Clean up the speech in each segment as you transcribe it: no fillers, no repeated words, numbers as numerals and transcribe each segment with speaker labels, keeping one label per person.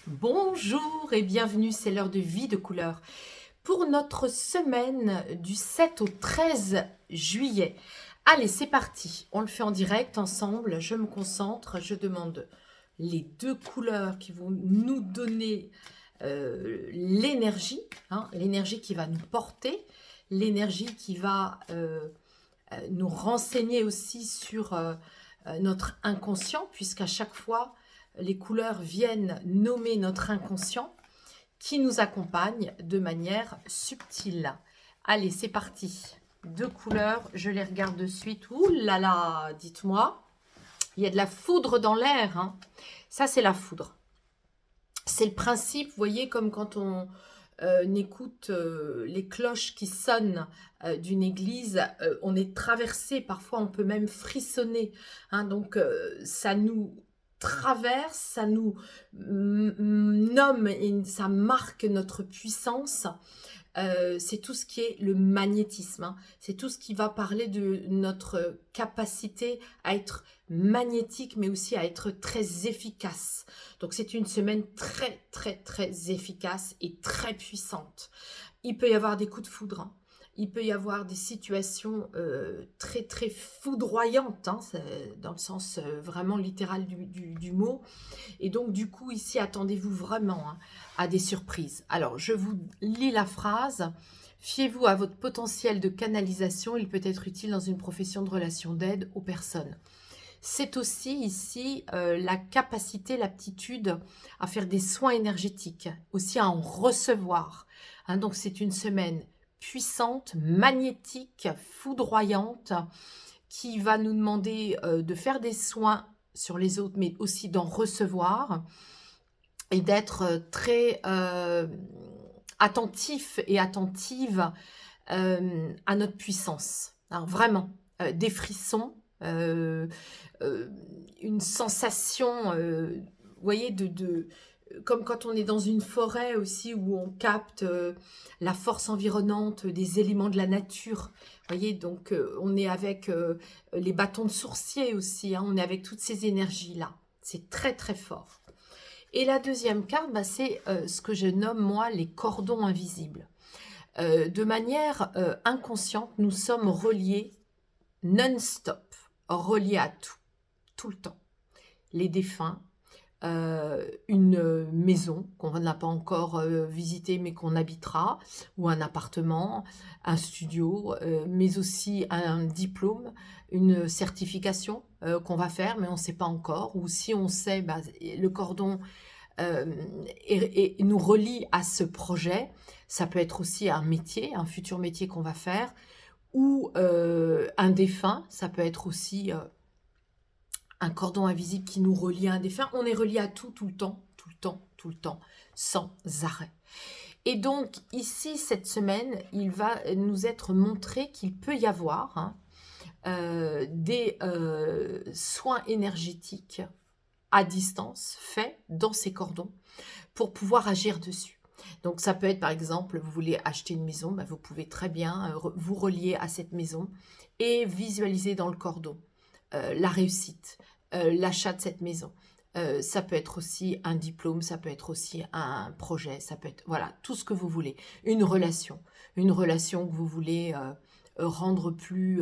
Speaker 1: Bonjour et bienvenue, c'est l'heure de vie de couleur. Pour notre semaine du 7 au 13 juillet. Allez, c'est parti. On le fait en direct ensemble. Je me concentre. Je demande les deux couleurs qui vont nous donner l'énergie. L'énergie qui va nous porter. L'énergie qui va nous renseigner aussi sur notre inconscient, puisqu'à chaque fois, les couleurs viennent nommer notre inconscient qui nous accompagne de manière subtile. Allez, c'est parti. Deux couleurs, je les regarde de suite. Ouh là là, dites-moi. Il y a de la foudre dans l'air. Hein. Ça, c'est la foudre. C'est le principe, vous voyez, comme quand on écoute les cloches qui sonnent d'une église, on est traversé, parfois on peut même frissonner. Hein, donc, ça nous traverse, ça nous nomme et ça marque notre puissance. C'est tout ce qui est le magnétisme. Hein. C'est tout ce qui va parler de notre capacité à être magnétique, mais aussi à être très efficace. Donc c'est une semaine très, très, très efficace et très puissante. Il peut y avoir des coups de foudre. Hein. Il peut y avoir des situations très, très foudroyantes, hein, dans le sens vraiment littéral du mot. Et donc, du coup, ici, attendez-vous vraiment à des surprises. Alors, je vous lis la phrase. Fiez-vous à votre potentiel de canalisation. Il peut être utile dans une profession de relation d'aide aux personnes. C'est aussi ici la capacité, l'aptitude à faire des soins énergétiques, aussi à en recevoir. Hein, donc, c'est une semaine puissante, magnétique, foudroyante, qui va nous demander de faire des soins sur les autres, mais aussi d'en recevoir et d'être très attentif et attentive à notre puissance. Alors vraiment, des frissons, une sensation, vous voyez, comme quand on est dans une forêt aussi où on capte la force environnante des éléments de la nature. Vous voyez, donc on est avec les bâtons de sourcier aussi, hein, on est avec toutes ces énergies-là. C'est très très fort. Et la deuxième carte, bah, c'est ce que je nomme moi les cordons invisibles. De manière inconsciente, nous sommes reliés non-stop, reliés à tout le temps. Les défunts, une maison qu'on n'a pas encore visitée mais qu'on habitera, ou un appartement, un studio, mais aussi un diplôme, une certification qu'on va faire mais on ne sait pas encore, ou si on sait, bah, le cordon et nous relie à ce projet. Ça peut être aussi un métier, un futur métier qu'on va faire, ou un défunt, ça peut être aussi un cordon invisible qui nous relie à un défunt. On est relié à tout le temps, sans arrêt. Et donc, ici, cette semaine, il va nous être montré qu'il peut y avoir des soins énergétiques à distance faits dans ces cordons pour pouvoir agir dessus. Donc, ça peut être, par exemple, vous voulez acheter une maison, bah, vous pouvez très bien vous relier à cette maison et visualiser dans le cordon la réussite, l'achat de cette maison. Ça peut être aussi un diplôme, ça peut être aussi un projet, ça peut être, voilà, tout ce que vous voulez. Une relation que vous voulez rendre plus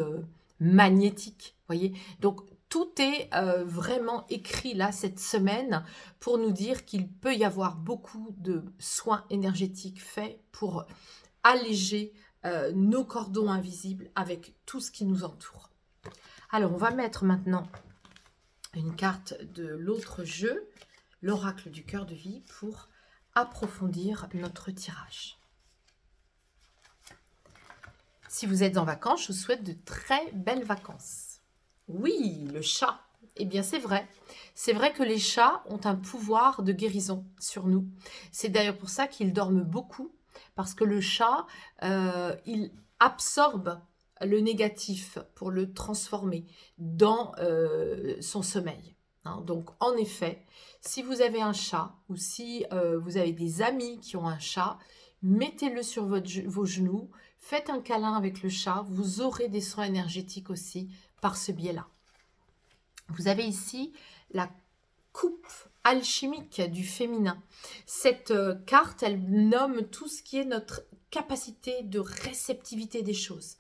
Speaker 1: magnétique, voyez. Donc, tout est vraiment écrit là cette semaine pour nous dire qu'il peut y avoir beaucoup de soins énergétiques faits pour alléger nos cordons invisibles avec tout ce qui nous entoure. Alors, on va mettre maintenant une carte de l'autre jeu, l'oracle du cœur de vie, pour approfondir notre tirage. Si vous êtes en vacances, je vous souhaite de très belles vacances. Oui, le chat. Eh bien, c'est vrai. C'est vrai que les chats ont un pouvoir de guérison sur nous. C'est d'ailleurs pour ça qu'ils dorment beaucoup, parce que le chat, il absorbe le négatif pour le transformer dans son sommeil. Hein. Donc, en effet, si vous avez un chat ou si vous avez des amis qui ont un chat, mettez-le sur vos genoux, faites un câlin avec le chat, vous aurez des soins énergétiques aussi par ce biais-là. Vous avez ici la coupe alchimique du féminin. Cette carte, elle nomme tout ce qui est notre capacité de réceptivité des choses.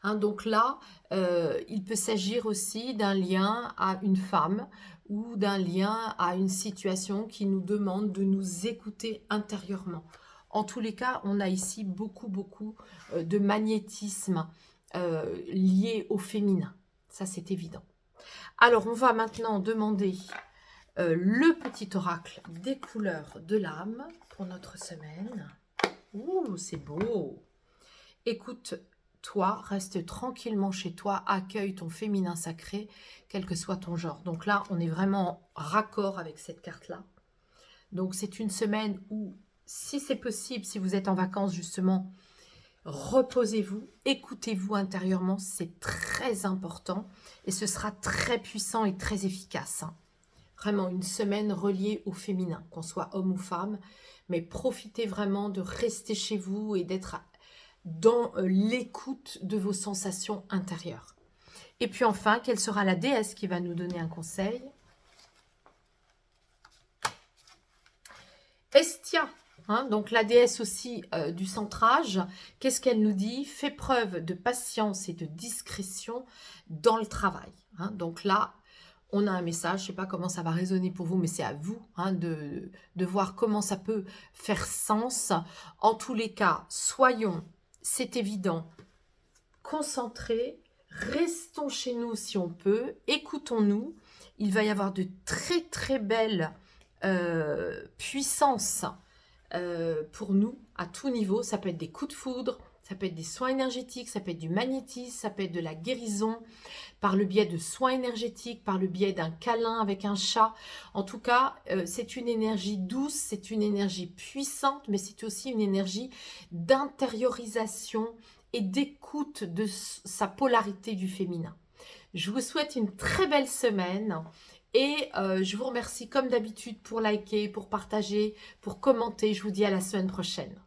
Speaker 1: Hein, donc là, il peut s'agir aussi d'un lien à une femme ou d'un lien à une situation qui nous demande de nous écouter intérieurement. En tous les cas, on a ici beaucoup de magnétisme lié au féminin. Ça, c'est évident. Alors, on va maintenant demander le petit oracle des couleurs de l'âme pour notre semaine. Ouh, c'est beau! Écoute, toi, reste tranquillement chez toi, accueille ton féminin sacré, quel que soit ton genre. Donc là, on est vraiment en raccord avec cette carte-là. Donc c'est une semaine où, si c'est possible, si vous êtes en vacances justement, reposez-vous, écoutez-vous intérieurement, c'est très important et ce sera très puissant et très efficace. Hein. Vraiment une semaine reliée au féminin, qu'on soit homme ou femme, mais profitez vraiment de rester chez vous et d'être dans l'écoute de vos sensations intérieures. Et puis enfin, quelle sera la déesse qui va nous donner un conseil? Hestia, hein, donc la déesse aussi du centrage. Qu'est-ce qu'elle nous dit? Fais preuve de patience et de discrétion dans le travail. Hein. Donc là, on a un message, je ne sais pas comment ça va résonner pour vous, mais c'est à vous hein, de voir comment ça peut faire sens. En tous les cas, soyons, c'est évident, concentrés, restons chez nous si on peut, écoutons-nous. Il va y avoir de très belles puissances pour nous à tout niveau. Ça peut être des coups de foudre, ça peut être des soins énergétiques, ça peut être du magnétisme, ça peut être de la guérison par le biais de soins énergétiques, par le biais d'un câlin avec un chat. En tout cas, c'est une énergie douce, c'est une énergie puissante, mais c'est aussi une énergie d'intériorisation et d'écoute de sa polarité du féminin. Je vous souhaite une très belle semaine et je vous remercie comme d'habitude pour liker, pour partager, pour commenter. Je vous dis à la semaine prochaine.